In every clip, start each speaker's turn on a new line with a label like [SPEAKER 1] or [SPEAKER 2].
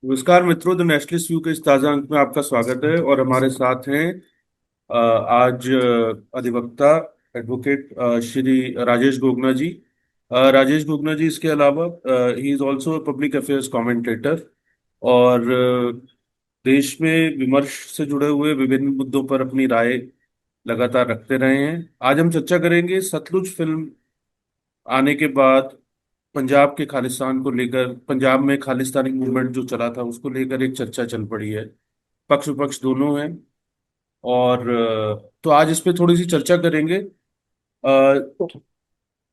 [SPEAKER 1] नमस्कार मित्रों, the nationalist view के इस ताज़ा अंक में आपका स्वागत है। और हमारे साथ हैं आज अधिवक्ता एडवोकेट श्री राजेश गोगना जी। राजेश गोगना जी इसके अलावा he is also public affairs commentator और देश में विमर्श से जुड़े हुए विभिन्न मुद्दों पर अपनी राय लगातार रखते रहे हैं। आज हम चर्चा करेंगे सतलुज फिल्म आने के बाद पंजाब के खालिस्तान को लेकर, पंजाब में खालिस्तानी मूवमेंट जो चला था उसको लेकर एक चर्चा चल पड़ी है। पक्ष विपक्ष दोनों हैं। और तो आज इस पे थोड़ी सी चर्चा करेंगे।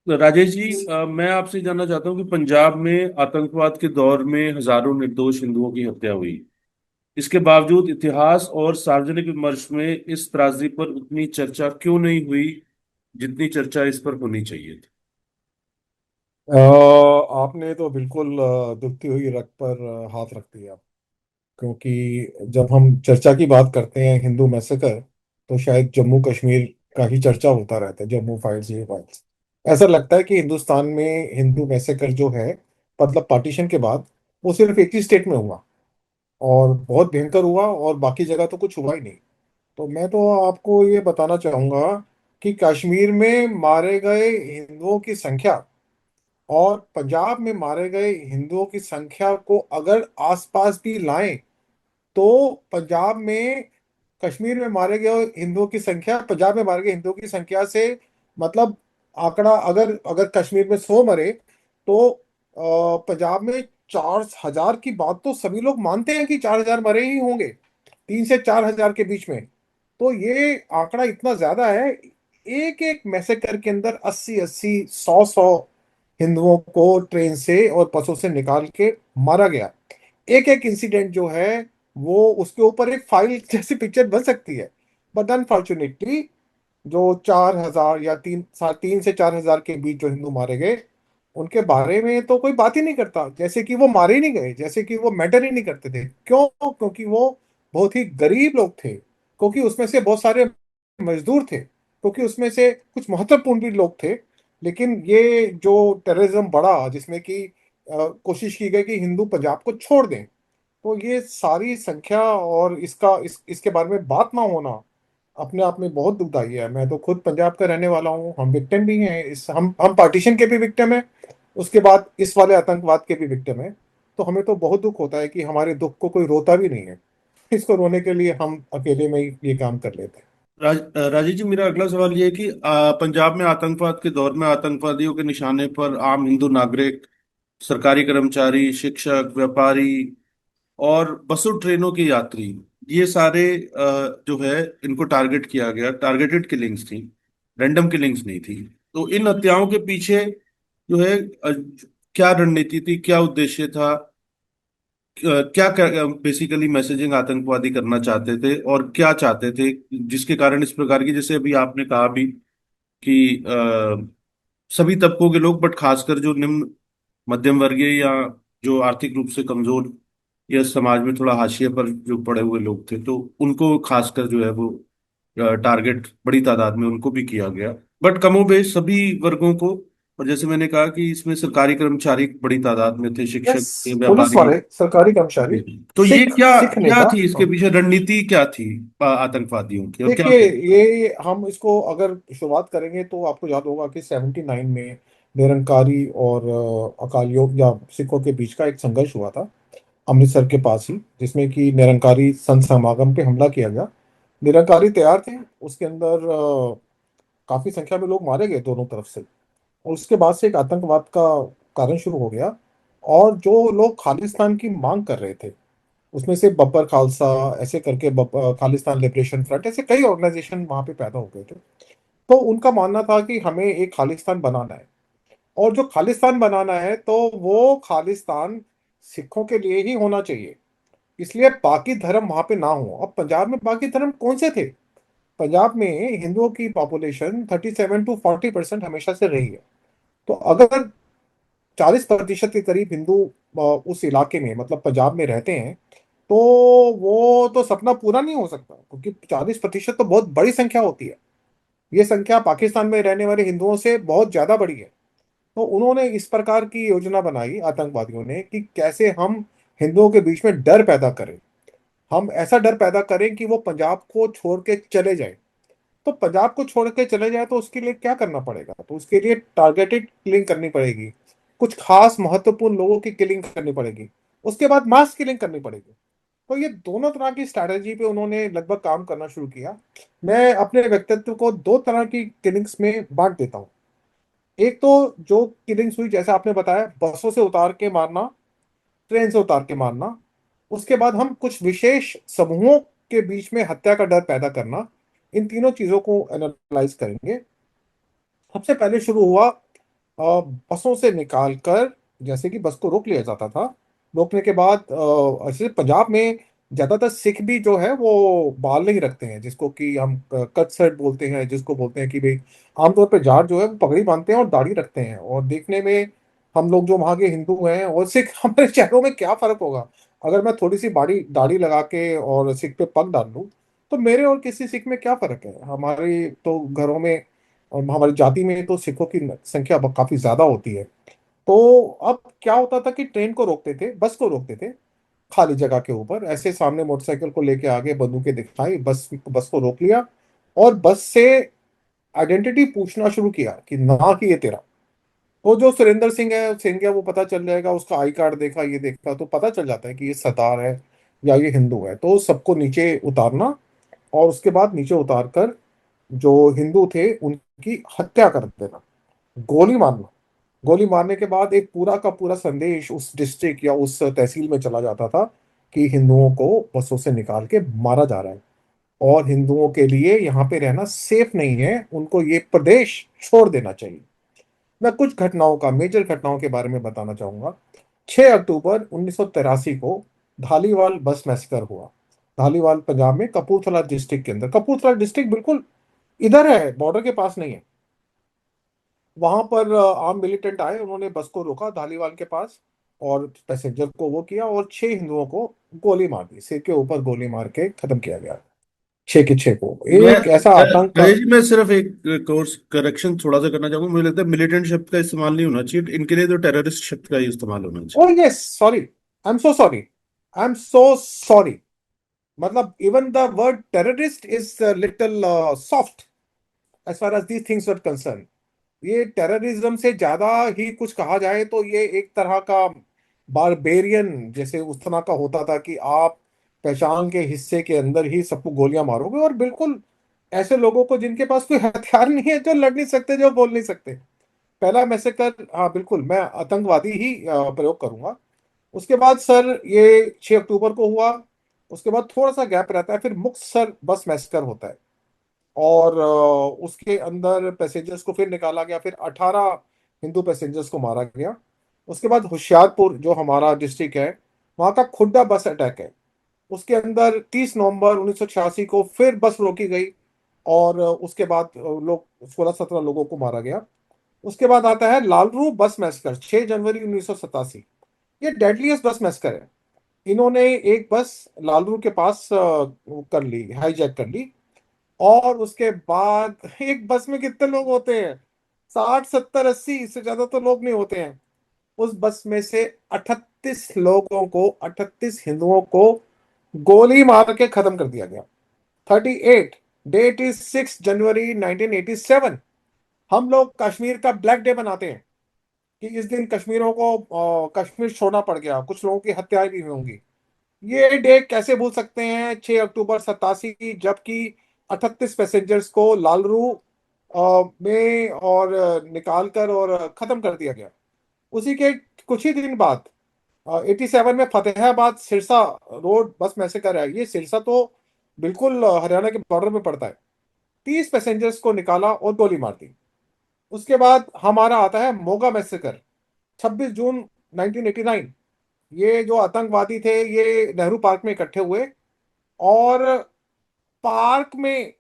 [SPEAKER 1] राजेश जी, मैं आपसे जानना चाहता हूँ कि पंजाब में आतंकवाद के दौर में हजारों निर्दोष हिंदुओं की हत्या हुई। इसके बावजूद इतिहास और सार्वजनिक विमर्श में इस त्रासदी पर उतनी चर्चा क्यों नहीं हुई जितनी चर्चा इस पर होनी चाहिए थी?
[SPEAKER 2] आपने तो बिल्कुल दुखती हुई रग पर हाथ रख दिया। क्योंकि जब हम चर्चा की बात करते हैं हिंदू मैसेकर, तो शायद जम्मू कश्मीर का ही चर्चा होता रहता है, जम्मू फाइल्स, ये फाइल्स। ऐसा लगता है कि हिंदुस्तान में हिंदू मैसेकर जो है, मतलब पार्टीशन के बाद, वो सिर्फ एक ही स्टेट में हुआ और बहुत भयंकर हुआ, और बाकी जगह तो कुछ हुआ ही नहीं। तो मैं तो आपको ये बताना चाहूंगा कि कश्मीर में मारे गए हिंदुओं की संख्या और पंजाब में मारे गए हिंदुओं की संख्या को अगर आसपास भी लाएं, तो पंजाब में, कश्मीर में मारे गए हिंदुओं की संख्या पंजाब में मारे गए हिंदुओं की संख्या से, मतलब आंकड़ा, अगर अगर कश्मीर में 100 मरे, तो पंजाब में 4,000 की बात तो सभी लोग मानते हैं कि 4,000 मरे ही होंगे, 3 से 4 हजार के बीच में। तो ये आंकड़ा इतना ज्यादा है। एक एक मैसेकर के अंदर 80-80, 100-100 हिंदुओं को ट्रेन से और बसों से निकाल के मारा गया। एक एक इंसिडेंट जो है, वो उसके ऊपर एक फाइल जैसी पिक्चर बन सकती है। बट अनफॉर्चुनेटली, जो 4,000 या 3 से 4 हजार के बीच जो हिंदू मारे गए, उनके बारे में तो कोई बात ही नहीं करता, जैसे कि वो मारे ही नहीं गए, जैसे कि वो मैटर ही नहीं करते थे। क्यों? क्योंकि वो बहुत ही गरीब लोग थे, क्योंकि उसमें से बहुत सारे मजदूर थे, क्योंकि उसमें से कुछ महत्वपूर्ण भी लोग थे। लेकिन ये जो टेररिज्म बढ़ा, जिसमें कि कोशिश की गई कि हिंदू पंजाब को छोड़ दें, तो ये सारी संख्या और इसके बारे में बात ना होना अपने आप में बहुत दुखदाई है। मैं तो खुद पंजाब का रहने वाला हूँ, हम विक्टिम भी हैं, इस हम पार्टीशन के भी विक्टिम हैं, उसके बाद इस वाले आतंकवाद के भी विक्टिम हैं। तो हमें तो बहुत दुख होता है कि हमारे दुख को कोई रोता भी नहीं है। इसको रोने के लिए हम अकेले में ही ये काम कर लेते हैं।
[SPEAKER 1] राजीव जी, मेरा अगला सवाल ये है कि पंजाब में आतंकवाद के दौर में आतंकवादियों के निशाने पर आम हिंदू नागरिक, सरकारी कर्मचारी, शिक्षक, व्यापारी और बसों ट्रेनों के यात्री, ये सारे जो है इनको टारगेट किया गया। टारगेटेड किलिंग्स थी, रैंडम किलिंग्स नहीं थी। तो इन हत्याओं के पीछे जो है क्या रणनीति थी, क्या उद्देश्य था? क्या बेसिकली मैसेजिंग आतंकवादी करना चाहते थे और क्या चाहते थे जिसके कारण इस प्रकार की, जैसे अभी आपने कहा भी कि सभी तबकों के लोग, बट खासकर जो निम्न मध्यम वर्गीय या जो आर्थिक रूप से कमजोर या समाज में थोड़ा हाशिए पर जो पड़े हुए लोग थे, तो उनको खासकर जो है वो टारगेट बड़ी तादाद में उनको भी किया गया। बट कमोबेश सभी वर्गों को। और जैसे मैंने कहा कि इसमें सरकारी कर्मचारी बड़ी तादाद में थे,
[SPEAKER 2] यस,
[SPEAKER 1] शिक्षक थे,
[SPEAKER 2] पुलिस
[SPEAKER 1] व्यापारी।
[SPEAKER 2] वाले, सरकारी कर्मचारी,
[SPEAKER 1] तो ये
[SPEAKER 2] सिख
[SPEAKER 1] क्या
[SPEAKER 2] सिख
[SPEAKER 1] क्या
[SPEAKER 2] नेता।
[SPEAKER 1] थी इसके पीछे रणनीति, क्या थी आतंकवादियों की, और क्या
[SPEAKER 2] देखिए,
[SPEAKER 1] क्या?
[SPEAKER 2] ये हम इसको अगर शुरुआत करेंगे तो आपको याद होगा कि 79 में निरंकारी और अकालियों या सिखों के बीच का एक संघर्ष हुआ था, अमृतसर के पास ही, जिसमें कि निरंकारी संत समागम पे हमला किया गया। निरंकारी तैयार थे, उसके अंदर काफी संख्या में लोग मारे गए दोनों तरफ से। और उसके बाद से एक आतंकवाद का कारण शुरू हो गया। और जो लोग खालिस्तान की मांग कर रहे थे, उसमें से बब्बर खालसा, ऐसे करके खालिस्तान लिबरेशन फ्रंट, ऐसे कई ऑर्गेनाइजेशन वहां पे पैदा हो गए थे। तो उनका मानना था कि हमें एक खालिस्तान बनाना है, और जो खालिस्तान बनाना है तो वो खालिस्तान सिखों के लिए ही होना चाहिए, इसलिए बाकी धर्म वहां पे ना हो। अब पंजाब में बाकी धर्म कौन से थे? पंजाब में हिंदुओं की पॉपुलेशन 37 to 40% हमेशा से रही है। तो अगर 40% के करीब हिंदू उस इलाके में, मतलब पंजाब में रहते हैं, तो वो तो सपना पूरा नहीं हो सकता, क्योंकि 40% तो बहुत बड़ी संख्या होती है। ये संख्या पाकिस्तान में रहने वाले हिंदुओं से बहुत ज्यादा बड़ी है। तो उन्होंने इस प्रकार की योजना बनाई, आतंकवादियों ने, कि कैसे हम हिंदुओं के बीच में डर पैदा करें, हम ऐसा डर पैदा करें कि वो पंजाब को छोड़ के चले जाए। तो पंजाब को छोड़ के चले जाए तो उसके लिए क्या करना पड़ेगा? तो उसके लिए टारगेटेड किलिंग करनी पड़ेगी, कुछ खास महत्वपूर्ण लोगों की किलिंग करनी पड़ेगी, उसके बाद मास किलिंग करनी पड़ेगी। तो ये दोनों तरह की स्ट्रैटेजी पे उन्होंने लगभग काम करना शुरू किया। मैं अपने व्यक्तित्व को दो तरह की किलिंग्स में बांट देता हूँ। एक तो जो किलिंग्स हुई जैसे आपने बताया, बसों से उतार के मारना, ट्रेन से उतार के मारना। उसके बाद हम कुछ विशेष समूहों के बीच में हत्या का डर पैदा करना। इन तीनों चीजों को एनालाइज करेंगे। सबसे पहले शुरू हुआ बसों से निकाल कर, जैसे कि बस को रोक लिया जाता था। रोकने के बाद ऐसे पंजाब में ज्यादातर सिख भी जो है वो बाल नहीं रखते हैं, जिसको कि हम कट शर्ट बोलते हैं, जिसको बोलते हैं कि भाई आमतौर पे जाट जो है वो पगड़ी बांधते हैं और दाढ़ी रखते हैं। और देखने में हम लोग जो वहाँ के हिंदू हैं और सिख, हमारे चेहरों में क्या फर्क होगा? अगर मैं थोड़ी सी बाड़ी दाढ़ी लगा के और सिख पे पग डाल लूँ, तो मेरे और किसी सिख में क्या फर्क है? हमारे तो घरों में और हमारी जाति में तो सिखों की संख्या काफी ज्यादा होती है। तो अब क्या होता था कि ट्रेन को रोकते थे, बस को रोकते थे खाली जगह के ऊपर, ऐसे सामने मोटरसाइकिल को लेके आगे बंदूकें दिखाई, बस बस को रोक लिया और बस से आइडेंटिटी पूछना शुरू किया कि ना कि ये तेरा। तो जो सुरेंद्र सिंह है वो पता चल जाएगा, उसका आई कार्ड देखा, ये देखा तो पता चल जाता है कि ये सरदार है या ये हिंदू है। तो सबको नीचे उतारना और उसके बाद नीचे उतार कर जो हिंदू थे उनकी हत्या कर देना, गोली मारना। गोली मारने के बाद एक पूरा का पूरा संदेश उस डिस्ट्रिक्ट या उस तहसील में चला जाता था कि हिंदुओं को बसों से निकाल के मारा जा रहा है और हिंदुओं के लिए यहाँ पे रहना सेफ नहीं है, उनको ये प्रदेश छोड़ देना चाहिए। मैं कुछ घटनाओं का, मेजर घटनाओं के बारे में बताना चाहूंगा। 6 अक्टूबर 1983 को धालीवाल बस मैसेकर हुआ। धालीवाल पंजाब में कपूरथला डिस्ट्रिक्ट के अंदर, कपूरथला डिस्ट्रिक्ट बिल्कुल इधर है, बॉर्डर के पास नहीं है। वहां पर आर्म मिलिटेंट आए, उन्होंने बस को रोका धालीवाल के पास और पैसेंजर को वो किया और 6 हिंदुओं को गोली मार दी, सिर के ऊपर गोली मार के खत्म किया गया। 6 के 6 को
[SPEAKER 1] मैं
[SPEAKER 2] एक ऐसा आतंक का।
[SPEAKER 1] अजय जी, मैं सिर्फ एक कोर्स करेक्शन थोड़ा सा करना चाहूंगा। मुझे लगता है मिलिटेंट शब्द का इस्तेमाल नहीं होना चाहिए, इनके लिए तो टेररिस्ट शब्द का ही इस्तेमाल होना
[SPEAKER 2] ओ
[SPEAKER 1] चाहिए।
[SPEAKER 2] Yes, sorry, I am so sorry, I am so sorry. मतलब even the word terrorist is little soft as far as these things are concern. ये टेररिज्म से ज्यादा ही कुछ कहा जाए तो ये एक तरह का बारबेरियन जैसे उस तरह का होता था कि आप पहचान के हिस्से के अंदर ही सबको गोलियां मारोगे, और बिल्कुल ऐसे लोगों को जिनके पास कोई हथियार नहीं है, जो लड़ नहीं सकते, जो बोल नहीं सकते। पहला मैसेकर, हाँ बिल्कुल मैं आतंकवादी ही प्रयोग करूंगा। उसके बाद सर ये 6 अक्टूबर को हुआ। उसके बाद थोड़ा सा गैप रहता है, फिर मुक्तसर बस मैसेकर होता है और उसके अंदर पैसेंजर्स को फिर निकाला गया, फिर 18 हिंदू पैसेंजर्स को मारा गया। उसके बाद होशियारपुर जो हमारा डिस्ट्रिक्ट है, वहाँ का खुड्डा बस अटैक है। उसके अंदर 30 नवंबर 1986 को फिर बस रोकी गई और उसके बाद लोग 16-17 लोगों को मारा गया। उसके बाद आता है लालरू बस मैसकर 6 जनवरी 1987। ये डेडलीस्ट बस मैसकर है। इन्होंने एक बस लालरू के पास कर ली, हाईजैक कर ली। और उसके बाद एक बस में कितने लोग होते हैं? 60 70 80, इससे ज्यादा तो लोग नहीं होते हैं। उस बस में से 38 हिंदुओं को गोली मार के खत्म कर दिया गया। 38। डेट इज 6 जनवरी 1987। हम लोग कश्मीर का ब्लैक डे मनाते हैं कि इस दिन कश्मीरों को कश्मीर छोड़ना पड़ गया, कुछ लोगों की हत्याएं भी होंगी। ये डे कैसे भूल सकते हैं? 6 अक्टूबर 87 की, जबकि 38 पैसेंजर्स को लालरू में और निकाल कर और खत्म कर दिया गया। उसी के कुछ ही दिन बाद 87 में Fatehabad Sirsa road bus massacre है। ये सिरसा तो बिल्कुल हरियाणा के बॉर्डर में पड़ता है। 30 पैसेंजर्स को निकाला और गोली मार दी। उसके बाद हमारा आता है मोगा मैसेकर, 26 जून 1989। ये जो आतंकवादी थे ये नेहरू पार्क में इकट्ठे हुए और पार्क में,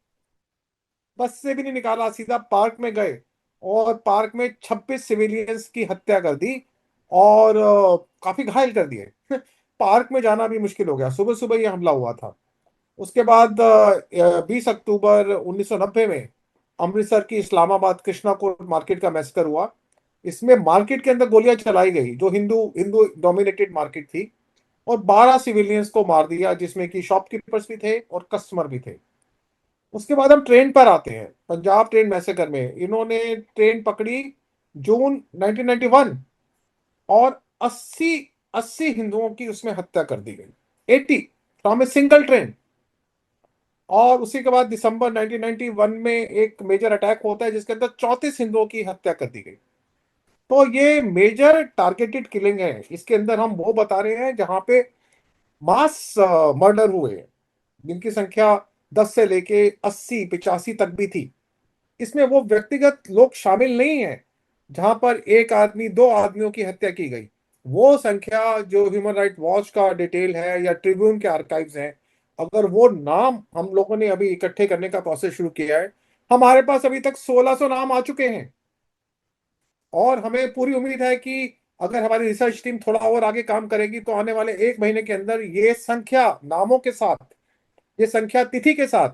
[SPEAKER 2] बस से भी नहीं निकाला, सीधा पार्क में गए और पार्क में 26 सिविलियंस की हत्या कर दी और काफी घायल कर दिए। पार्क में जाना भी मुश्किल हो गया। सुबह सुबह ये हमला हुआ था। उसके बाद 20 अक्टूबर 1990 में अमृतसर की इस्लामाबाद कृष्णा कोर्ट मार्केट का मैसकर हुआ। इसमें मार्केट के अंदर गोलियां चलाई गई, जो हिंदू हिंदू डोमिनेटेड मार्केट थी। और 12 सिविलियंस को मार दिया, जिसमें कि शॉपकीपर्स भी थे और कस्टमर भी थे। उसके बाद हम ट्रेन पर आते हैं, पंजाब ट्रेन मैसेकर में इन्होंने ट्रेन पकड़ी जून 1991, और 80 80 हिंदुओं की उसमें हत्या कर दी गई, 80 फ्रॉम ए सिंगल ट्रेन। और उसी के बाद दिसंबर 1991 में एक मेजर अटैक होता है जिसके अंदर 34 हिंदुओं की हत्या कर दी गई। तो ये मेजर टारगेटेड किलिंग है। इसके अंदर हम वो बता रहे हैं जहां पे मास मर्डर हुए, जिनकी संख्या 10 से लेके 80 85 तक भी थी। इसमें वो व्यक्तिगत लोग शामिल नहीं है जहां पर एक आदमी दो आदमियों की हत्या की गई। वो संख्या जो ह्यूमन राइट वॉच का डिटेल है या ट्रिब्यून के आर्काइव्स हैं, अगर वो नाम हम लोगों ने अभी इकट्ठे करने का प्रोसेस शुरू किया है, हमारे पास अभी तक 1600 नाम आ चुके हैं। और हमें पूरी उम्मीद है कि अगर हमारी रिसर्च टीम थोड़ा और आगे काम करेगी तो आने वाले एक महीने के अंदर ये संख्या नामों के साथ, ये संख्या तिथि के साथ,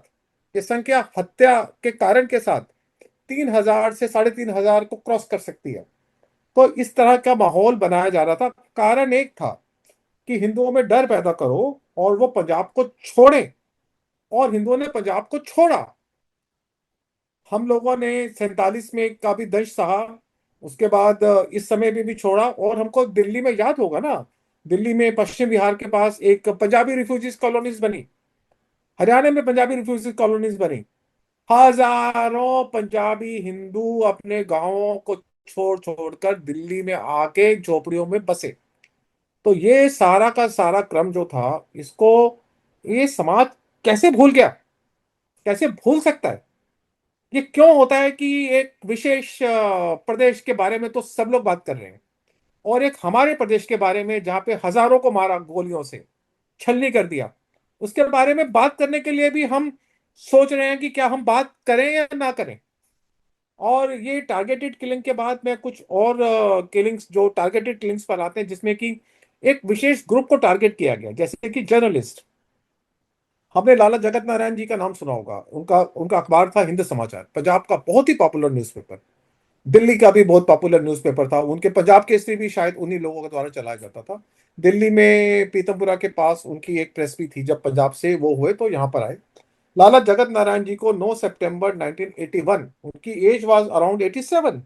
[SPEAKER 2] ये संख्या हत्या के कारण के साथ 3,000 से 3,500 को क्रॉस कर सकती है। तो इस तरह का माहौल बनाया जा रहा था। कारण एक था कि हिंदुओं में डर पैदा करो और वो पंजाब को छोड़े, और हिंदुओं ने पंजाब को छोड़ा। हम लोगों ने 47 में का भी दंश सहा, उसके बाद इस समय भी छोड़ा। और हमको दिल्ली में याद होगा ना, दिल्ली में पश्चिम बिहार के पास एक पंजाबी रिफ्यूजीज कॉलोनीज बनी, हरियाणा में पंजाबी रिफ्यूजीज कॉलोनीज बनी। हजारों पंजाबी हिंदू अपने गांवों को छोड़ छोड़कर दिल्ली में आके झोपड़ियों में बसे। तो ये सारा का सारा क्रम जो था, इसको ये समाज कैसे भूल गया, कैसे भूल सकता है? ये क्यों होता है कि एक विशेष प्रदेश के बारे में तो सब लोग बात कर रहे हैं, और एक हमारे प्रदेश के बारे में जहां पे हजारों को मारा गोलियों से, छलनी कर दिया, उसके बारे में बात करने के लिए भी हम सोच रहे हैं कि क्या हम बात करें या ना करें। और ये टारगेटेड किलिंग के बाद में कुछ और किलिंग्स जो टारगेटेड किलिंग्स पर आते हैं, जिसमें कि एक विशेष ग्रुप को टारगेट किया गया, जैसे कि जर्नलिस्ट। हमने लाला जगत नारायण जी का नाम सुना होगा। उनका उनका अखबार था हिंद समाचार, पंजाब का बहुत ही पॉपुलर न्यूज़पेपर। दिल्ली का भी बहुत पॉपुलर न्यूज़पेपर था। उनके पंजाब केसरी भी शायद उन्हीं लोगों के द्वारा चलाया जाता था। दिल्ली में पीतमपुरा के पास उनकी एक प्रेस भी थी। जब पंजाब से वो हुए तो यहाँ पर आए। लाला जगत नारायण जी को 9 सितंबर 1981, उनकी एज वाज अराउंड 87,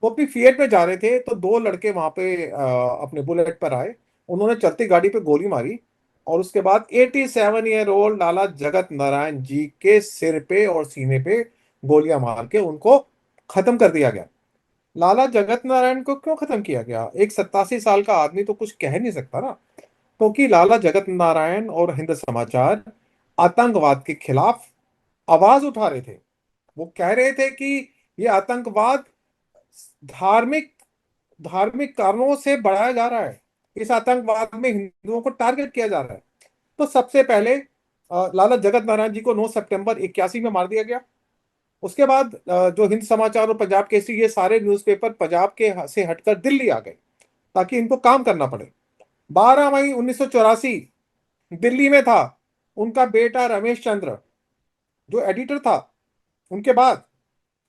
[SPEAKER 2] वो अपनी फिएट में जा रहे थे तो दो लड़के वहां पे अपने बुलेट पर आए। उन्होंने चलती गाड़ी पे गोली मारी, और उसके बाद 87 ईयर ओल्ड लाला जगत नारायण जी के सिर पे और सीने पे गोलियां मार के उनको खत्म कर दिया गया। लाला जगत नारायण को क्यों खत्म किया गया? एक 87 साल का आदमी तो कुछ कह नहीं सकता ना। क्योंकि लाला जगत नारायण और हिंद समाचार आतंकवाद के खिलाफ आवाज उठा रहे थे। वो कह रहे थे कि ये आतंकवाद धार्मिक धार्मिक कारणों से बढ़ाया जा रहा है, इस आतंकवाद में हिंदुओं को टारगेट किया जा रहा है। तो सबसे पहले लाला जगत नारायण जी को 9 सितंबर 81 में मार दिया गया। उसके बाद जो हिंद समाचार और पंजाब केसरी, ये सारे न्यूज़पेपर पंजाब के से हटकर दिल्ली आ गए ताकि इनको काम करना पड़े। 12 मई 1984 दिल्ली में था उनका बेटा रमेश चंद्र, जो एडिटर था। उनके बाद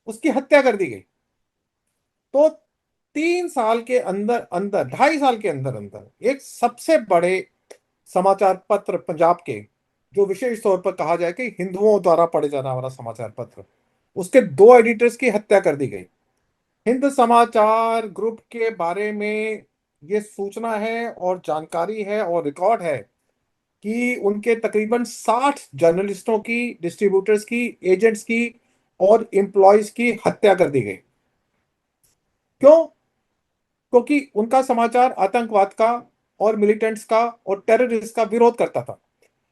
[SPEAKER 2] उसकी हत्या कर दी गई। तो 3 साल के अंदर अंदर, 2.5 साल के अंदर अंदर एक सबसे बड़े समाचार पत्र पंजाब के, जो विशेष तौर पर कहा जाए कि हिंदुओं द्वारा पढ़े जाने वाला समाचार पत्र, उसके दो एडिटर्स की हत्या कर दी गई। हिंद समाचार ग्रुप के बारे में ये सूचना है और जानकारी है और रिकॉर्ड है कि उनके तकरीबन 60 जर्नलिस्टों की, डिस्ट्रीब्यूटर्स की, एजेंट्स की और एम्प्लॉयज की हत्या कर दी गई। क्यों? क्योंकि उनका समाचार आतंकवाद का और मिलिटेंट्स का और टेररिस्ट का विरोध करता था।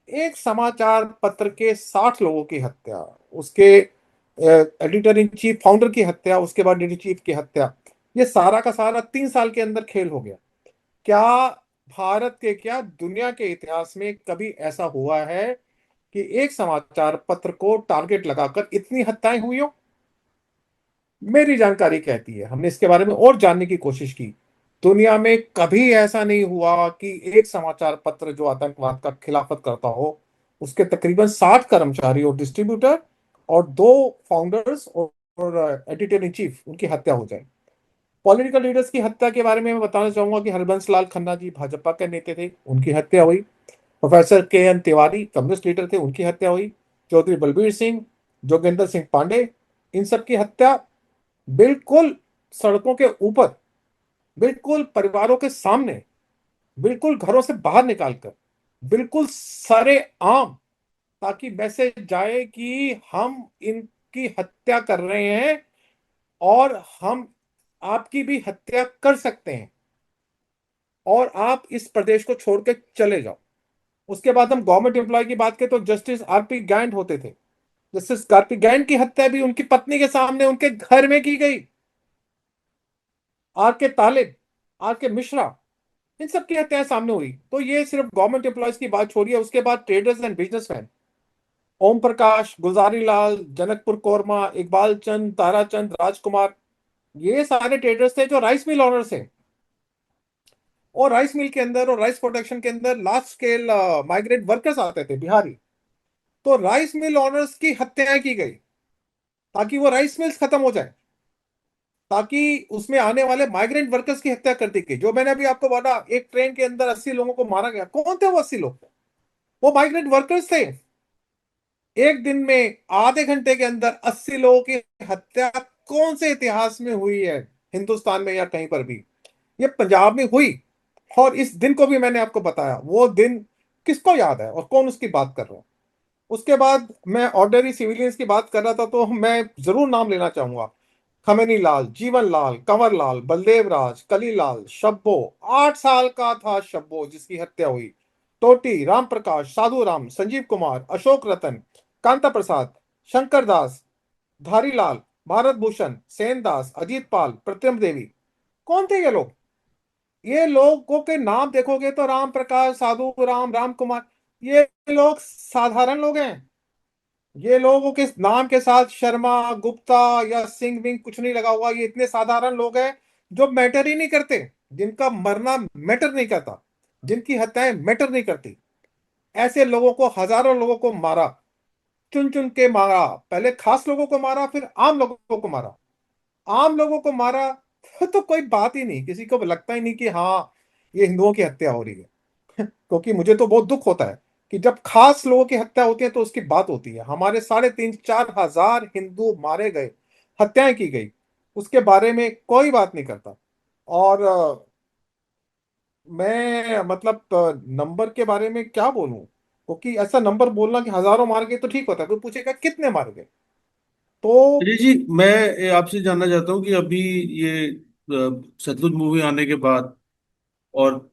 [SPEAKER 2] एक समाचार पत्र के 60 लोगों की हत्या, उसके एडिटर इन चीफ, फाउंडर की हत्या, उसके बाद एडिटर चीफ की हत्या, ये सारा का सारा 3 साल के अंदर खेल हो गया। क्या भारत के, क्या दुनिया के इतिहास में कभी ऐसा हुआ है कि एक समाचार पत्र को टारगेट लगाकर इतनी हत्याएं हुई हो? मेरी जानकारी कहती है, हमने इसके बारे में और जानने की कोशिश की, दुनिया में कभी ऐसा नहीं हुआ कि एक समाचार पत्र जो आतंकवाद का खिलाफत करता हो, उसके तकरीबन 60 कर्मचारी और डिस्ट्रीब्यूटर और दो फाउंडर्स और एडिटर इन चीफ, उनकी हत्या हो जाए। पॉलिटिकल लीडर्स की हत्या के बारे में मैं बताना चाहूंगा कि हरबंस लाल खन्ना जी भाजपा के नेता थे, उनकी हत्या हुई। प्रोफेसर के एन तिवारी कम्युनिस्ट लीडर थे, उनकी हत्या हुई। चौधरी बलबीर सिंह, जोगेंद्र सिंह पांडे, इन सब की हत्या बिल्कुल सड़कों के ऊपर, बिल्कुल परिवारों के सामने, बिल्कुल घरों से बाहर निकालकर, बिल्कुल सारे आम, ताकि मैसेज जाए कि हम इनकी हत्या कर रहे हैं और हम आपकी भी हत्या कर सकते हैं, और आप इस प्रदेश को छोड़ के चले जाओ। उसके बाद हम गवर्नमेंट एम्प्लॉय की बात करें तो जस्टिस आरपी गैंड होते थे। जस्टिस आरपी गैंड की हत्या भी उनकी पत्नी के सामने उनके घर में की गई। आर के तालिब, आर के मिश्रा, इन सब की हत्याएं सामने हुई। तो ये सिर्फ गवर्नमेंट एम्प्लॉयज की बात छोड़िए, उसके बाद traders and businessman, Om Prakash, Gulzari Lal, Janakpur korma, Iqbal चंद, ताराचंद, राजकुमार, ये सारे ट्रेडर्स थे जो राइस मिल ओनर्स थे। और राइस मिल के अंदर और राइस प्रोडक्शन के अंदर लार्ज स्केल माइग्रेंट वर्कर्स आते थे, बिहारी। तो राइस मिल ओनर्स की हत्याएं की गई ताकि वो राइस मिल्स खत्म हो जाए, ताकि उसमें आने वाले माइग्रेंट वर्कर्स की हत्या कर दी गई। जो मैंने अभी आपको बोला, एक ट्रेन के अंदर 80 लोगों को मारा गया, कौन थे वो 80 लोग? वो माइग्रेंट वर्कर्स थे। एक दिन में, आधे घंटे के अंदर 80 लोगों की हत्या कौन से इतिहास में हुई है, हिंदुस्तान में या कहीं पर भी? ये पंजाब में हुई। और इस दिन को भी मैंने आपको बताया, वो दिन किसको याद है और कौन उसकी बात कर रहा है। उसके बाद मैं ऑर्डनरी सिविलियंस की बात कर रहा था, तो मैं जरूर नाम लेना चाहूंगा। खमेनी लाल, जीवन लाल, कंवर लाल, बलदेव राज, कली लाल, शब्बो, 8 साल का था शब्बो जिसकी हत्या हुई। टोटी, राम प्रकाश, साधु राम, संजीव कुमार, अशोक रतन, कांता प्रसाद, शंकर दास, धारीलाल, भारत भूषण, सेन दास, अजीत पाल, प्रतिम देवी, कौन थे ये लोग? ये लोगों के नाम देखोगे तो राम प्रकाश, साधु राम, राम कुमार, ये लोग साधारण लोग हैं। ये लोगों के नाम के साथ शर्मा, गुप्ता या सिंह विंग कुछ नहीं लगा हुआ। ये इतने साधारण लोग हैं जो मैटर ही नहीं करते, जिनका मरना मैटर नहीं करता, जिनकी हत्याएं मैटर नहीं करती। ऐसे लोगों को, हजारों लोगों को मारा, चुन चुन के मारा। पहले खास लोगों को मारा, फिर आम लोगों को मारा। आम लोगों को मारा तो कोई बात ही नहीं, किसी को लगता ही नहीं कि हाँ, ये हिंदुओं की हत्या हो रही है। क्योंकि मुझे तो बहुत दुख होता है कि जब खास लोगों की हत्या होती है तो उसकी बात होती है। हमारे 3,500 4,000 हिंदू मारे गए, हत्याएं की गई, उसके बारे में कोई बात नहीं करता। और मैं मतलब नंबर के बारे में क्या बोलूं? क्योंकि ऐसा नंबर बोलना कि हजारों मार गए तो ठीक होता है, कोई पूछेगा कितने मार गए। तो
[SPEAKER 1] जी जी, मैं आपसे जानना चाहता हूँ कि अभी ये सतलुज मूवी आने के बाद, और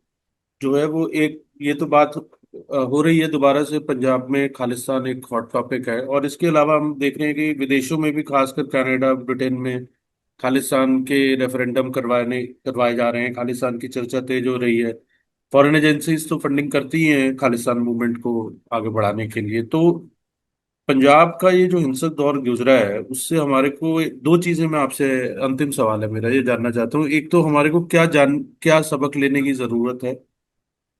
[SPEAKER 1] जो है वो एक, ये तो बात हो रही है दोबारा से पंजाब में खालिस्तान एक हॉट टॉपिक है, और इसके अलावा हम देख रहे हैं कि विदेशों में भी, खासकर कनाडा, ब्रिटेन में खालिस्तान के रेफरेंडम करवाए जा रहे हैं। खालिस्तान की चर्चा तेज हो रही है। फॉरेन एजेंसीज तो फंडिंग करती ही हैं खालिस्तान मूवमेंट को आगे बढ़ाने के लिए। तो पंजाब का ये जो हिंसक दौर गुजरा है, उससे हमारे को दो चीजें, मैं आपसे, अंतिम सवाल है मेरा, ये जानना चाहता हूँ। एक तो हमारे को क्या सबक लेने की जरूरत है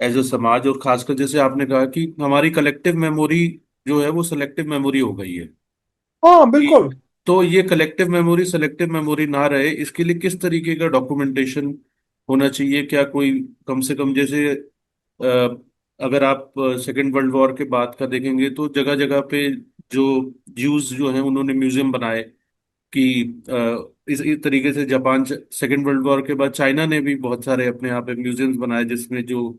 [SPEAKER 1] एज अ समाज, और खासकर जैसे आपने कहा कि हमारी कलेक्टिव मेमोरी जो है वो सिलेक्टिव मेमोरी हो गई है।
[SPEAKER 2] हाँ बिल्कुल।
[SPEAKER 1] तो ये कलेक्टिव मेमोरी सेलेक्टिव मेमोरी ना रहे, इसके लिए किस तरीके का डॉक्यूमेंटेशन होना चाहिए? क्या कोई, कम से कम जैसे अगर आप सेकेंड वर्ल्ड वॉर के बाद का देखेंगे तो जगह जगह पे जो ज्यूज जो हैं उन्होंने म्यूजियम बनाए, कि इस तरीके से जापान, सेकेंड वर्ल्ड वॉर के बाद चाइना ने भी बहुत सारे अपने यहाँ पे म्यूजियम्स बनाए जिसमें जो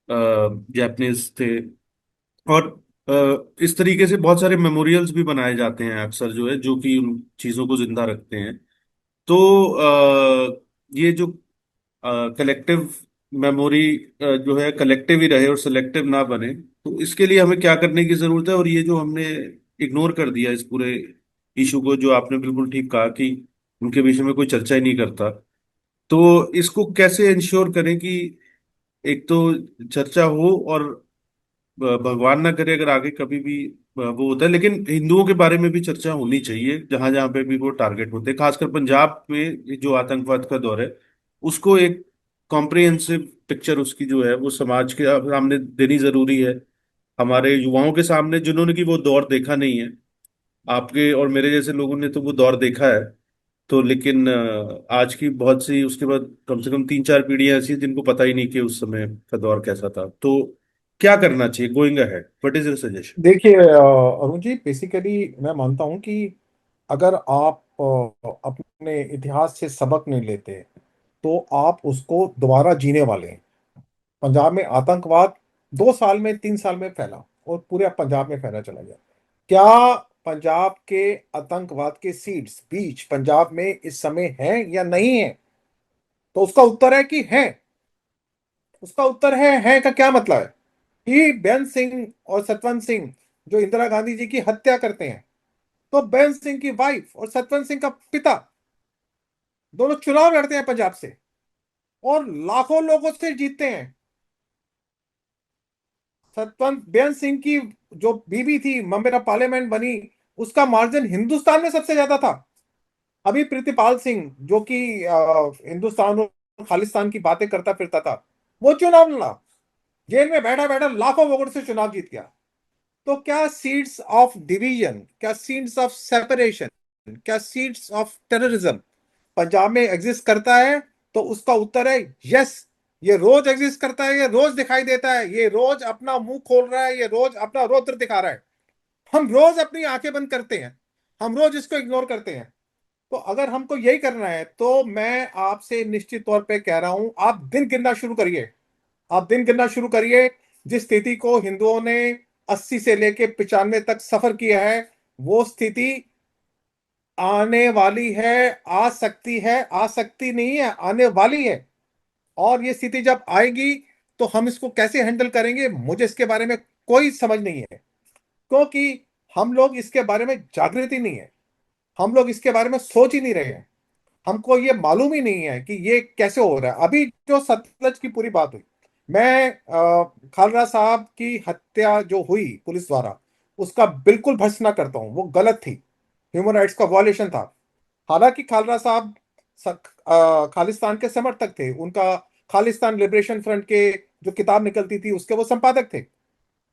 [SPEAKER 1] जापानीज थे। और इस तरीके से बहुत सारे मेमोरियल्स भी बनाए जाते हैं अक्सर, जो है जो कि उन चीजों को जिंदा रखते हैं। तो ये जो कलेक्टिव मेमोरी जो है कलेक्टिव ही रहे और सिलेक्टिव ना बने, तो इसके लिए हमें क्या करने की जरूरत है? और ये जो हमने इग्नोर कर दिया इस पूरे इशू को, जो आपने बिल्कुल ठीक कहा कि उनके विषय में कोई चर्चा ही नहीं करता, तो इसको कैसे इंश्योर करें कि एक तो चर्चा हो, और भगवान ना करे अगर आगे कभी भी वो होता है, लेकिन हिंदुओं के बारे में भी चर्चा होनी चाहिए जहां जहां पे भी वो टारगेट होते हैं, खासकर पंजाब में ये जो आतंकवाद का दौर है, उसको एक कॉम्प्रिहेंसिव पिक्चर उसकी जो है वो समाज के सामने देनी जरूरी है। हमारे युवाओं के सामने, जिन्होंने कि वो दौर देखा नहीं है, आपके और मेरे जैसे लोगों ने तो वो दौर देखा है। तो लेकिन आज की बहुत सी उसके बाद कम से कम 3-4 पीढ़ियां ऐसी हैं जिनको पता ही नहीं कि उस समय का दौर कैसा था। तो क्या करना चाहिए going ahead, what is your suggestion?
[SPEAKER 2] देखिए अरुण जी, बेसिकली मैं मानता हूं कि अगर आप अपने इतिहास से सबक नहीं लेते तो आप उसको दोबारा जीने वाले हैं। पंजाब में आतंकवाद 2 साल में 3 साल में फैला और पूरे पंजाब में फैला चला गया। क्या पंजाब के आतंकवाद के सीड्स बीज पंजाब में इस समय हैं या नहीं है? तो उसका उत्तर है कि है। उसका उत्तर है का क्या मतलब है? कि बेअंत सिंह और सतवंत सिंह जो इंदिरा गांधी जी की हत्या करते हैं, तो बेअंत सिंह की वाइफ और सतवंत सिंह का पिता दोनों चुनाव लड़ते हैं पंजाब से और लाखों लोगों से जीतते हैं। सतवंत बेअंत सिंह की जो बीबी थी, मेंबर ऑफ पार्लियामेंट बनी, उसका मार्जिन हिंदुस्तान में सबसे ज्यादा था। अभी प्रीतिपाल सिंह जो कि हिंदुस्तान और खालिस्तान की बातें करता फिरता था, वो चुनाव लड़ा, जेल में बैठा बैठा लाखों वोट से चुनाव जीत गया। तो क्या सीड्स ऑफ डिवीजन, क्या सीड्स ऑफ सेपरेशन, क्या सीड्स ऑफ टेररिज्म पंजाब में एग्जिस्ट करता है? तो उसका उत्तर है यस। ये रोज एग्जिस्ट करता है, ये रोज दिखाई देता है, ये रोज अपना मुंह खोल रहा है, ये रोज अपना रौद्र दिखा रहा है। हम रोज अपनी आंखें बंद करते हैं, हम रोज इसको इग्नोर करते हैं। तो अगर हमको यही करना है तो मैं आपसे निश्चित तौर पे कह रहा हूं, आप दिन गिनना शुरू करिए। आप दिन गिनना शुरू करिए। जिस स्थिति को हिंदुओं ने 80 से लेके 95 तक सफर किया है, वो स्थिति आने वाली है, आ सकती है, आ सकती नहीं है, आने वाली है। और ये स्थिति जब आएगी तो हम इसको कैसे हैंडल करेंगे, मुझे इसके बारे में कोई समझ नहीं है। क्योंकि हम लोग इसके बारे में जागृति नहीं है, हम लोग इसके बारे में सोच ही नहीं रहे हैं। हमको ये मालूम ही नहीं है कि ये कैसे हो रहा है। अभी जो सतलज की पूरी बात हुई, मैं खालरा साहब की हत्या जो हुई पुलिस द्वारा, उसका बिल्कुल भर्त्सना करता हूं, वो गलत थी, ह्यूमन राइट्स का वॉयलेशन था। हालांकि खालरा साहब खालिस्तान के समर्थक थे, उनका खालिस्तान लिबरेशन फ्रंट के जो किताब निकलती थी उसके वो संपादक थे।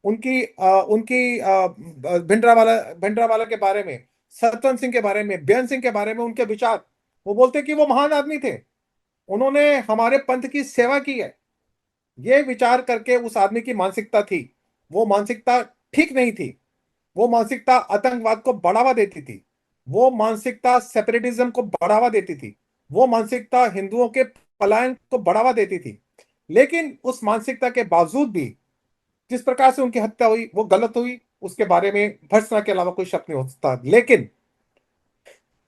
[SPEAKER 2] उनकी भिंडरावाला के बारे में, सतवंत सिंह के बारे में, बेअंत सिंह के बारे में उनके विचार, वो बोलते कि वो महान आदमी थे, उन्होंने हमारे पंथ की सेवा की है। ये विचार करके उस आदमी की मानसिकता थी, वो मानसिकता ठीक नहीं थी। वो मानसिकता आतंकवाद को बढ़ावा देती थी, वो मानसिकता सेपरेटिज्म को बढ़ावा देती थी, वो मानसिकता हिंदुओं के पलायन को बढ़ावा देती थी। लेकिन उस मानसिकता के बावजूद भी जिस प्रकार से उनकी हत्या हुई वो गलत हुई, उसके बारे में भर्त्सना के अलावा कोई शक नहीं हो सकता। लेकिन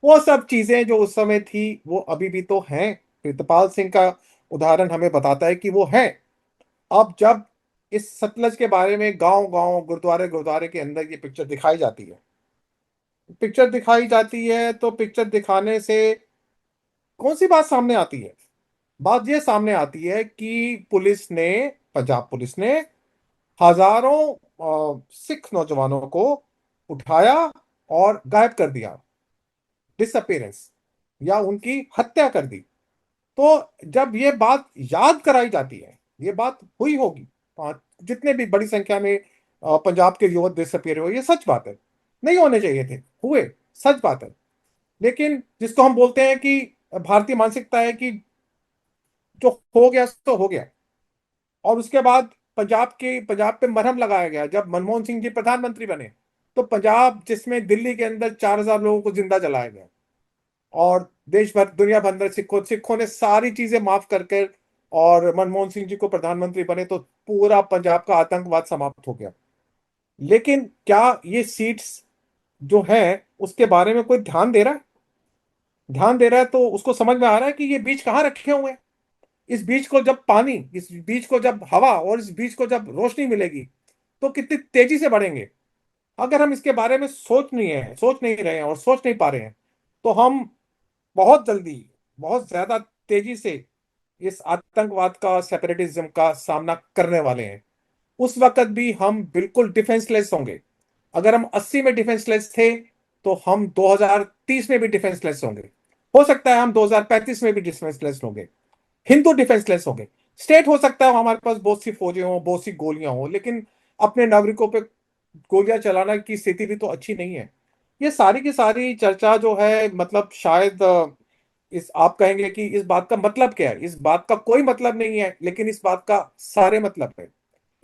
[SPEAKER 2] वो सब चीजें जो उस समय थी वो अभी भी तो हैं। प्रीतपाल सिंह का उदाहरण हमें बताता है कि वो है। अब जब इस सतलज के बारे में गांव गांव गुरुद्वारे गुरुद्वारे के अंदर ये पिक्चर दिखाई जाती है, पिक्चर दिखाई जाती है, तो पिक्चर दिखाने से कौन सी बात सामने आती है? बात ये सामने आती है कि पुलिस ने, पंजाब पुलिस ने हजारों सिख नौजवानों को उठाया और गायब कर दिया, डिसअपियरेंस, या उनकी हत्या कर दी। तो जब ये बात याद कराई जाती है, ये बात हुई होगी, जितने भी बड़ी संख्या में पंजाब के युवक डिसअपियर हुए, ये सच बात है, नहीं होने चाहिए थे, हुए, सच बात है। लेकिन जिसको हम बोलते हैं कि भारतीय मानसिकता है कि जो हो गया सो हो गया। और उसके बाद पंजाब पे मरहम लगाया गया जब मनमोहन सिंह जी प्रधानमंत्री बने। तो पंजाब जिसमें दिल्ली के अंदर 4,000 लोगों को जिंदा जलाया गया, और देश भर दुनिया भर में सिखों ने सारी चीजें माफ करके और मनमोहन सिंह जी को प्रधानमंत्री बने, तो पूरा पंजाब का आतंकवाद समाप्त हो गया। लेकिन क्या ये सीट्स जो है उसके बारे में कोई ध्यान दे रहा है? ध्यान दे रहा है तो उसको समझ में आ रहा है कि ये बीज कहाँ रखे हुए हैं। इस बीज को जब पानी, इस बीज को जब हवा और इस बीज को जब रोशनी मिलेगी तो कितनी तेजी से बढ़ेंगे। अगर हम इसके बारे में सोच नहीं रहे हैं और सोच नहीं पा रहे हैं, तो हम बहुत जल्दी, बहुत ज्यादा तेजी से इस आतंकवाद का, सेपरेटिज्म का सामना करने वाले हैं। उस वक्त भी हम बिल्कुल डिफेंसलेस होंगे। अगर हम 80 में डिफेंसलेस थे तो हम 2030 में भी डिफेंसलेस होंगे। हो सकता है हम 2035 में भी डिफेंसलेस होंगे, हिंदू डिफेंसलेस होंगे। स्टेट हो सकता है हमारे पास बहुत सी फौजें हों, बहुत सी गोलियां हों, लेकिन अपने नागरिकों पे गोलियां चलाना की स्थिति भी तो अच्छी नहीं है। ये सारी की सारी चर्चा जो है, मतलब शायद इस आप कहेंगे कि इस बात का मतलब क्या है। इस बात का कोई मतलब नहीं है, लेकिन इस बात का सारे मतलब है।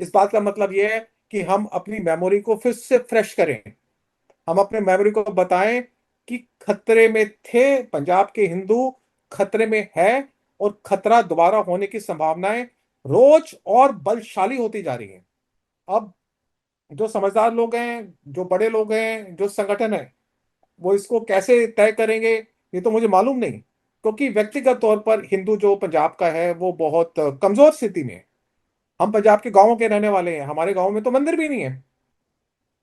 [SPEAKER 2] इस बात का मतलब ये है कि हम अपनी मेमोरी को फिर से फ्रेश करें। हम अपने मेमोरी को बताएं कि खतरे में थे पंजाब के हिंदू, खतरे में है, और खतरा दोबारा होने की संभावनाएं रोज और बलशाली होती जा रही हैं। अब जो समझदार लोग हैं, जो बड़े लोग हैं, जो संगठन है, वो इसको कैसे तय करेंगे ये तो मुझे मालूम नहीं। क्योंकि व्यक्तिगत तौर पर हिंदू जो पंजाब का है वो बहुत कमजोर स्थिति में है। हम पंजाब के गांवों के रहने वाले हैं, हमारे गांव में तो मंदिर भी नहीं है।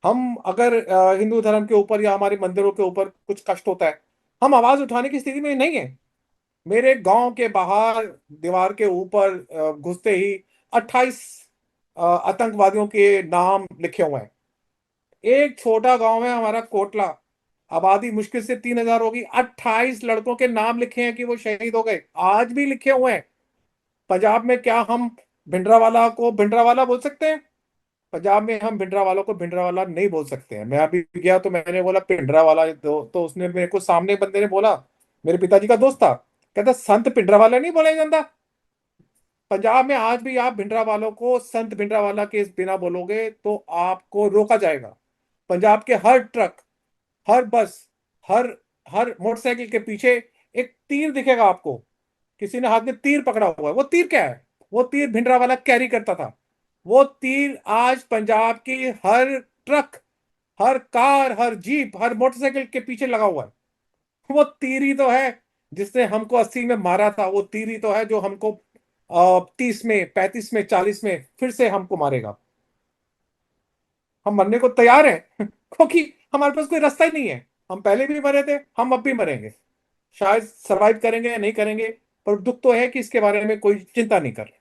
[SPEAKER 2] हम अगर हिंदू धर्म के ऊपर या हमारे मंदिरों के ऊपर कुछ कष्ट होता है, हम आवाज उठाने की स्थिति में नहीं है। मेरे गांव के बाहर दीवार के ऊपर घुसते ही 28 आतंकवादियों के नाम लिखे हुए हैं। एक छोटा गांव है हमारा कोटला, आबादी मुश्किल से 3,000 होगी, 28 लड़कों के नाम लिखे हैं कि वो शहीद हो गए, आज भी लिखे हुए हैं। पंजाब में क्या हम भिंडरावाला को भिंडरावाला बोल सकते हैं? पंजाब में हम भिंडरावालों को भिंडरावाला नहीं बोल सकते हैं। मैं अभी गया तो मैंने बोला भिंडरावाला, तो उसने मेरे को, सामने बंदे ने बोला, मेरे पिताजी का दोस्त था, कहता संत भिंडरावाला नहीं बोला जाता। पंजाब में आज भी आप भिंडरावालों को संत भिंडरावाला के बिना बोलोगे तो आपको रोका जाएगा। पंजाब के हर ट्रक, हर बस, हर हर मोटरसाइकिल के पीछे एक तीर दिखेगा आपको। किसी ने हाथ में तीर पकड़ा हुआ है। वो तीर क्या है? वो तीर भिंडरावाला कैरी करता था। वो तीर आज पंजाब की हर ट्रक, हर कार, हर जीप, हर मोटरसाइकिल के पीछे लगा हुआ है। वो तीर ही तो है जिसने हमको 80 में मारा था। वो तीर ही तो है जो हमको 30 में, 35 में, 40 में फिर से हमको मारेगा। हम मरने को तैयार हैं क्योंकि हमारे पास कोई रास्ता ही नहीं है। हम पहले भी मरे थे, हम अब भी मरेंगे। शायद सरवाइव करेंगे या नहीं करेंगे, पर दुख तो है कि इसके बारे में कोई चिंता नहीं कर रहा।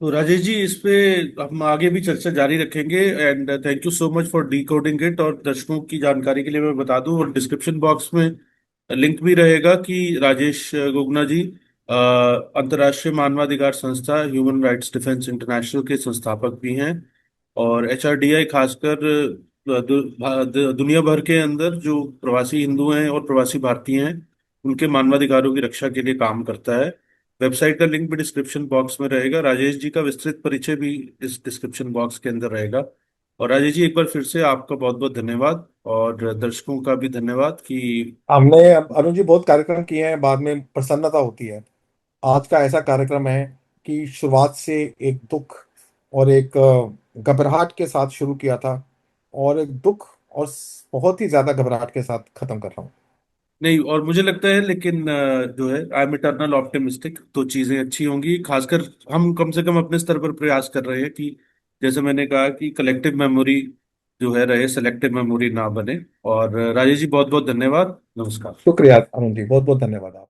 [SPEAKER 1] तो राजेश जी, इस पे हम आगे भी चर्चा जारी रखेंगे। And thank you so much for D coding it. और दर्शकों की जानकारी के लिए मैं बता दूं, और डिस्क्रिप्शन बॉक्स में लिंक भी रहेगा कि राजेश गुगना जी अंतर्राष्ट्रीय मानवाधिकार संस्था ह्यूमन राइट्स डिफेंस इंटरनेशनल के संस्थापक भी हैं। और एचआरडीआई खासकर दुनिया भर के अंदर जो प्रवासी हिंदू हैं और प्रवासी भारतीय हैं, उनके मानवाधिकारों की रक्षा के लिए काम करता है। वेबसाइट का लिंक भी डिस्क्रिप्शन बॉक्स में रहेगा। राजेश जी का विस्तृत परिचय भी इस डिस्क्रिप्शन बॉक्स के अंदर रहेगा। और राजेश जी, एक बार फिर से आपका बहुत बहुत धन्यवाद, और दर्शकों का भी धन्यवाद कि
[SPEAKER 2] हमने, अरुण जी, बहुत कार्यक्रम किए हैं, बाद में प्रसन्नता होती है। आज का ऐसा कार्यक्रम है कि शुरुआत से एक दुख और एक घबराहट के साथ शुरू किया था, और एक दुख और बहुत ही ज्यादा घबराहट के साथ खत्म कर रहा हूँ।
[SPEAKER 1] नहीं, और मुझे लगता है, लेकिन जो है, आई एम इटर्नल ऑप्टिमिस्टिक, तो चीजें अच्छी होंगी। खासकर हम कम से कम अपने स्तर पर प्रयास कर रहे हैं कि जैसे मैंने कहा कि कलेक्टिव मेमोरी जो है रहे, सेलेक्टिव मेमोरी ना बने। और राजेश जी, बहुत बहुत धन्यवाद। नमस्कार।
[SPEAKER 2] शुक्रिया अरुण जी, बहुत बहुत धन्यवाद आप।